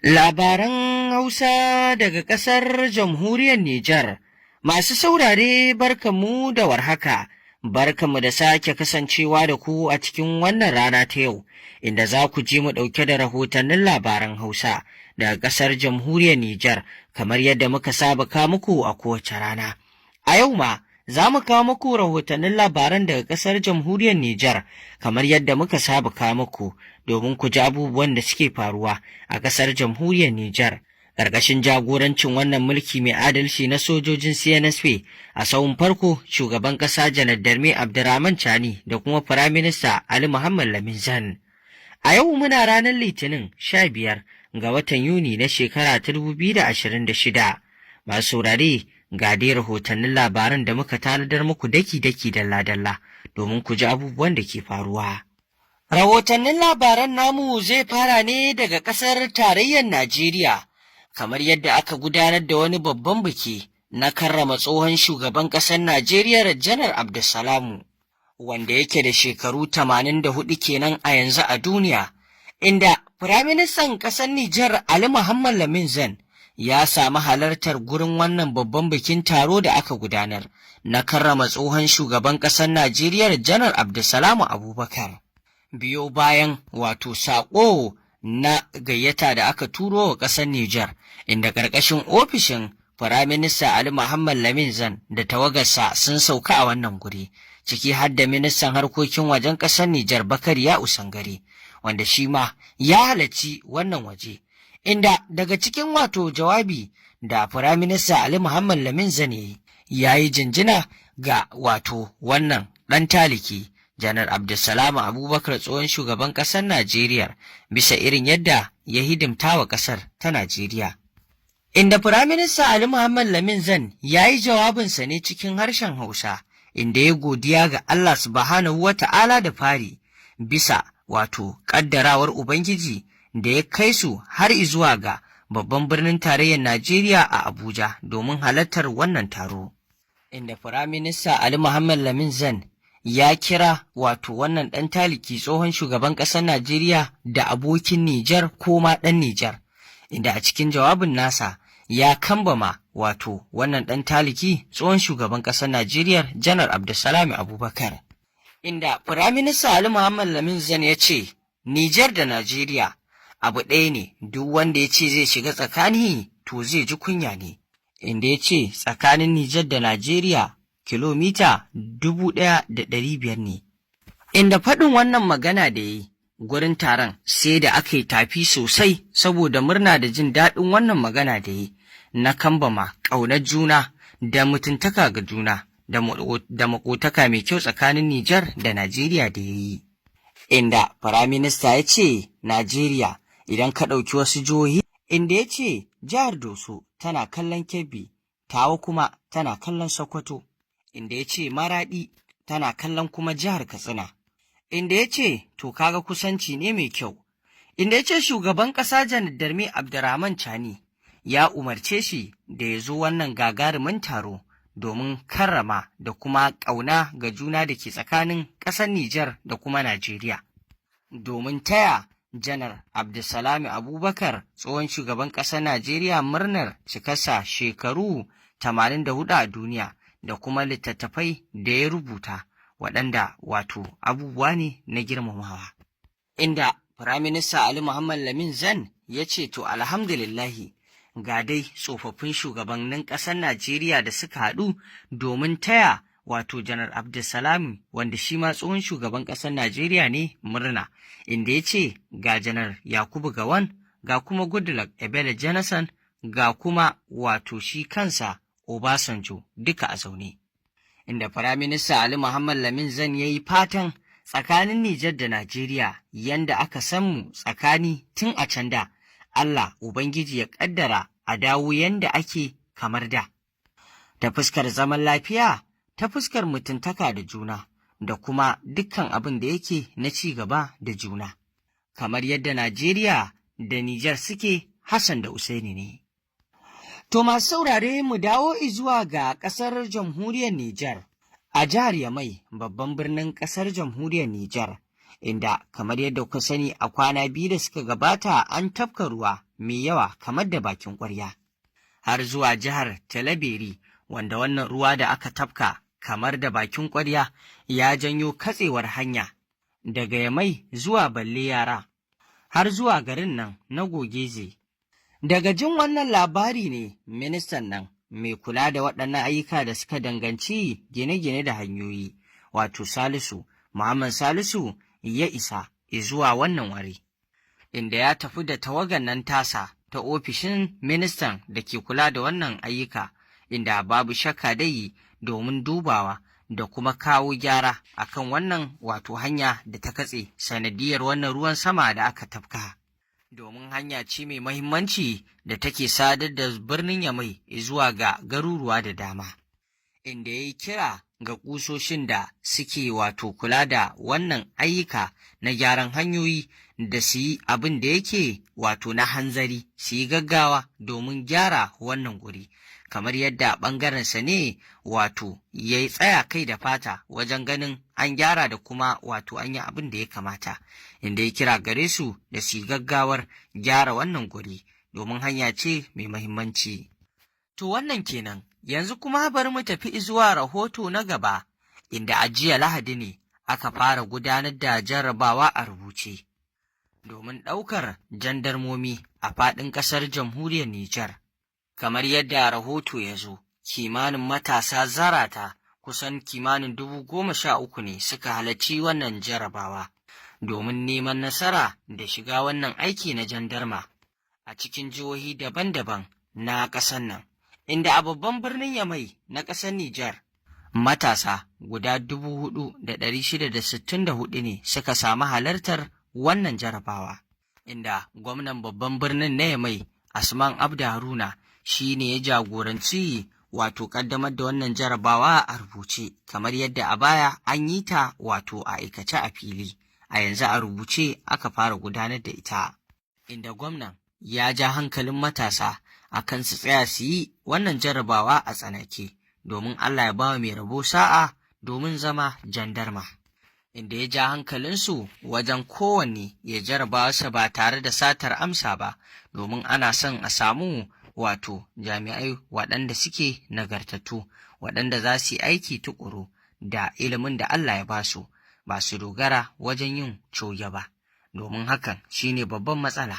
Labaran Hausa daga ƙasar Jamhuriyar Nijar. Masu saurare barkamu da warhaka, barkamu da sake kasancewa da ku a cikin wannan rana ta yau, inda za ku ji mu ɗauke da rahotannin labaran Hausa daga ƙasar Jamhuriyar Nijar, kamar yadda muka saba ka muku a kowace rana. A yau ma, za mu kawo muku rahotannin labaran daga ƙasar Jamhuriyar Nijar, kamar yadda muka saba kawo muku, domin ku ji abubuwan da suke faruwa a ƙasar Jamhuriyar Nijar. Ƙarƙashin jagorancin wannan mulki mai adalci na sojojin CNSP, a sahun farko shugaban ƙasa Janar Darme Abdurrahman Chani da kuma Firaminista Ali Muhammad Lamin Zan. A yau muna ranar Litinin 15 ga watan Yuni na shekara ta 2026. Masu saurare, ga dai rahotannin labaran da muka tanadar muku daki-daki dalla-dalla domin ku ji abubuwan da ke faruwa. Rahotannin labaran namu zai fara ne daga ƙasar tarayyar Najeriya, kamar yadda aka gudanar da wani babban biki na karrama tsohon shugaban ƙasar Najeriya Janar Abdulsalamu, wanda yake da shekaru 84 kenan a yanzu a duniya, inda Firaministan ƙasar Nijar Ali Muhammad Lamin Zan ya sami halartar gurin wannan babban bikin taro da aka gudanar na karrama tsohon shugaban ƙasar Najeriya Janar Abdulsalamu Abubakar. Biyo bayan saƙo na gayyata da aka turo wa ƙasar Nijar, inda ƙarƙashin ofishin Firaminista Ali Muhammad Lamin Zan da tawagarsa sun sauka a wannan guri, ciki har da ministan harkokin wajen ƙasar Nijar Bakariya Usangare, wanda shi ma ya halarci wannan waje. Inda daga cikin jawabi da Firaminista Ali Muhammad Lamin Zan ya yi jinjina ga wannan ɗan taliki Janar Abdulsalamu Abubakar tsohon shugaban ƙasar Najeriya bisa irin yadda ya hidimta wa ƙasar ta Najeriya. Inda Firaminista Ali Muhammad Lamin Zan ya yi jawabinsa ne cikin harshen Hausa, inda ya godiya ga Allah subhanahu wa ta'ala da fari bisa ƙaddarawar Ubangiji da ya kai su har izuwa ga babban birnin tarayyar Najeriya a Abuja domin halartar wannan taro. Inda Firaminista Ali Muhammad Lamin Zan ya kira wannan ɗan taliki tsohon shugaban ƙasar Najeriya da abokin Nijar ko ma ɗan Nijar, inda a cikin jawabin nasa ya kambama wannan ɗan taliki tsohon shugaban ƙasar Najeriya Janar Abdulsalami Abubakar. Inda Firaminista Ali Muhammad Lamin Zan ya ce, Nijar da Najeriya abu ɗaya ne, duk wanda ya ce zai shiga tsakani to zai ji kunya ne. Inda ya ce tsakanin Nijar da Najeriya kilomita 1,500 ne. Inda faɗin wannan magana da ya yi gurin taron sai da aka yi tafi sosai saboda murna da jin daɗin wannan magana da ya yi na kambama ƙaunar juna da mutuntaka ga juna da maƙotaka mai kyau tsakanin Nijar da Najeriya da ya yi. Inda Firaminista ya ce Najeriya idan ka ɗauki wasu jihohi, inda ya ce jihar Doso tana kallon Kebbi, Tawa kuma tana kallon Sokoto, inda ya ce Maraɗi tana kallon kuma jihar Katsina, inda ya ce to kaga kusanci ne mai kyau, inda ya ce shugaban ƙasa Janar Darme Abdurrahman Chani ya umarce shi da ya zo wannan gagarumin taro domin karrama da kuma ƙauna ga juna da ke tsakanin ƙasar Nijar da kuma Najeriya, domin taya Janar Abdulsalami Abubakar tsohon shugaban ƙasar Najeriya murnar cikarsa shekaru 84 a duniya da kuma littattafai da ya rubuta waɗanda abubuwa ne na girmamawa. Inda Firaminista Ali Muhammad Lamin Zan ya ce to alhamdulillahi ga dai tsofaffin shugabannin ƙasar Najeriya da suka haɗu domin taya Janar Abdulsalami wanda shi ma tsohon shugaban ƙasar Najeriya ne murna, inda ya ce ga Janar Yakubu Gawan, ga kuma Goodluck Ebele Jonathan, ga kuma shi kansa Obasanjo duka a zaune. Inda Firaminista Ali Muhammad Lamin Zan ya yi fatan tsakanin Nijar da Najeriya yanda aka san mu tsakani tun a can da, Allah Ubangiji ya ƙaddara a dawo yanda ake kamar da. Ta fuskar zaman lafiya, ta fuskar mutuntaka da juna, da kuma dukkan abin da yake na ci gaba da juna. Kamar yadda Najeriya da Nijar suke Hassan da Usaini ne. To masu saurare mu dawo zuwa ga ƙasar jamhuriyar Nijar, a jihar Yamai babban birnin ƙasar jamhuriyar Nijar, inda kamar yadda kuka sani a kwana biyu da suka gabata an tafka ruwa mai yawa kamar da bakin ƙwarya, har zuwa jihar Talabiri, wanda wannan ruwa da aka tafka kamar da bakin ƙwarya ya janyo katsewar hanya daga Yamai zuwa Balle Yara, har zuwa garin nan na Gogeze. Daga jin wannan labari ne ministan nan mai kula da waɗannan ayyuka da suka danganci gine-gine da hanyoyi, wato Salisu, Muhammad Salisu ya isa zuwa wannan wuri, inda ya tafi da tawagan nan tasa ta ofishin ministan da ke kula da wannan ayyuka, inda babu shakka dai domin dubawa da kuma kawo gyara akan wannan wato hanya da ta katse sanadiyar wannan ruwan sama da aka tafka. Domin hanya ce mai mahimmanci da take sadar da birnin Yamai zuwa ga garuruwa da dama, inda ya yi kira ga ƙusoshin da suke wato kula da wannan ayyuka na gyaran hanyoyi da su yi abin da yake wato na hanzari, su yi gaggawa domin gyara wannan guri, kamar yadda ɓangarensa ne wato ya yi tsaya kai da fata wajen ganin an gyara da kuma wato an yi abin da ya kamata, inda ya kira gare su da su yi gaggawar gyara wannan guri domin hanya ce mai mahimmanci. To wannan kenan, yanzu kuma bari mu tafi zuwa rahoto na gaba, inda a jiya Lahadi ne aka fara gudanar da jarrabawa a rubuce domin ɗaukar jandarmomi a faɗin ƙasar jamhuriyar Nijar. Kamar yadda rahoto ya zo, kimanin matasa zarata kusan kimanin 13,000 ne suka halarci wannan jarrabawa domin neman nasara da shiga wannan aiki na jandarma a cikin jihohi daban-daban na ƙasar nan, inda a babban birnin Yamai na ƙasar Nijar, matasa guda 4,664 ne suka samu halartar wannan jarrabawa, inda gwamnan babban birnin na Yamai, Asman Abda Haruna, shi ne ya jagoranci wato ƙaddamar da wannan jarrabawa a rubuce, kamar yadda a baya an yi ta wato a aikace a fili, a yanzu a rubuce aka fara gudanar da ita, inda gwamnan ya ja hankalin matasa a kan su tsaya su yi wannan jarrabawa a tsanake, domin Allah ya ba mai rabo sa'a domin zama jandarma, inda ya ja hankalinsu wajen kowanne ya jarraba sa ba tare da satar amsa ba, domin ana son a samu wato jami'ai waɗanda suke nagartattu, waɗanda za su yi aiki tuƙuru da ilimin da Allah ya ba su, ba su dogara wajen yin coge ba, domin hakan shine babban matsala.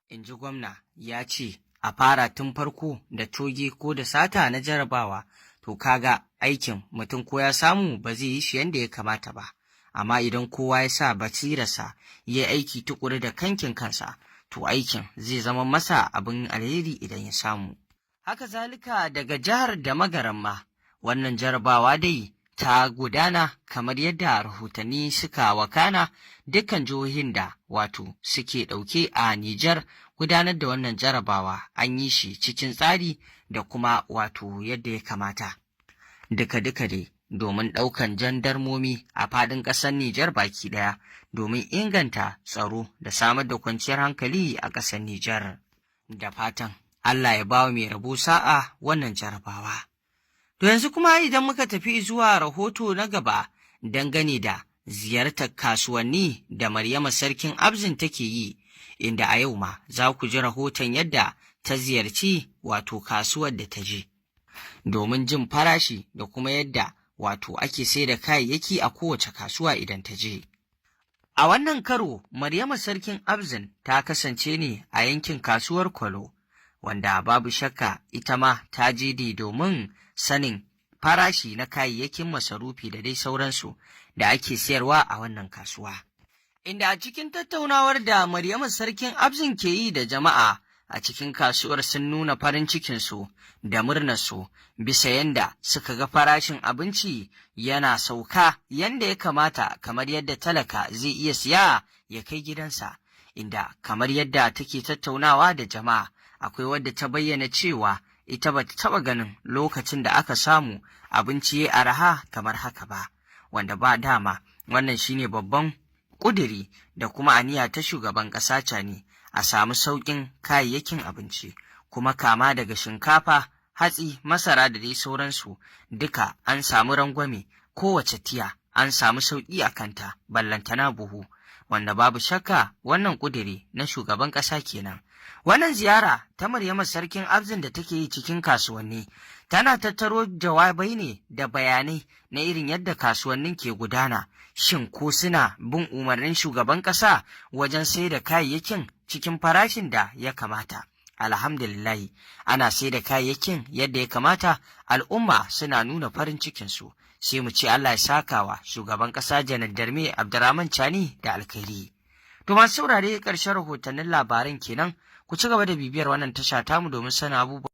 In ji gwamna ya ce a fara tun farko da coge ko da sata na jarabawa, to kaga aikin mutum ko ya samu ba zai yi shi yadda ya kamata ba, amma idan kowa ya sa basirarsa ya yi aiki tuƙuru da kankin kansa, to aikin zai zama masa abin alheri idan ya samu. Haka zalika daga jihar da Magaran ma, wannan jarabawa dai ta gudana kamar yadda rahotanni suka wakana. Dukkan jihohin da wato suke ɗauke a Nijar gudanar da wannan jarabawa an yi shi cikin tsari da kuma wato yadda ya kamata. Duka dai domin ɗaukan jandarmomi a faɗin ƙasar Nijar baki ɗaya, domin inganta tsaro da samar da kwanciyar hankali a ƙasar Nijar. Da fatan Allah ya bawa mai rabo sa'a wannan jarabawa. To yanzu kuma idan muka tafi zuwa rahoto na gaba dangane da ziyartar kasuwanni da Maryama Sarkin Abzin take yi, inda a yau ma za ku ji rahoton yadda ta ziyarci wato kasuwar da ta je, domin jin farashi da kuma yadda wato ake sai da kayayyaki a kowace kasuwa idan ta je. A wannan karo, Maryama Sarkin Abzin ta kasance ne a yankin kasuwar Kwalo, wanda babu shakka ita ma ta je ne domin sanin farashi na kayayyakin masarufi da dai sauransu da ake sayarwa a wannan kasuwa. Inda a cikin tattaunawar da Maryama Sarkin Abzin ke yi da jama'a a cikin kasuwar, sun nuna farin cikinsu da murnarsu bisa yanda suka ga farashin abinci yana sauka yanda ya kamata, kamar yadda talaka zai iya siya ya kai gidansa. Inda kamar yadda take tattaunawa da jama'a, akwai wadda ta bayyana cewa ita ba ta taɓa ganin lokacin da aka samu abinci ya araha kamar haka ba, wanda ba dama wannan shine babban ƙudiri da kuma aniya ta shugaban ƙasa ne, a samu sauƙin kayayyakin abinci, kuma kama daga shinkafa, hatsi, masara da dai sauransu, duka an samu rangwame, kowace tiya an samu sauƙi a kanta, ballantana buhu, wanda babu shakka wannan ƙudiri na shugaban ƙasa kenan, Wannan ziyara ta Maryama Sarkin Abzin da take yi cikin kasuwanni tana tattaro jawabai ne da bayanai na irin yadda kasuwannin ke gudana, shin ko suna bin umarnin shugaban ƙasa wajen sai da kayayyakin cikin farashin da ya kamata. Alhamdulillahi, ana sai da kayayyakin yadda ya kamata, al'umma suna nuna farin cikinsu, sai mu ce Allah ya sakawa shugaban ƙasa Janar Darme Abdurrahman Chani da alkhairi. To masu saurare ƙarshen rahotannin labaran kenan. Ku ci gaba da bibiyar wannan tasha tamu domin sanin abubuwa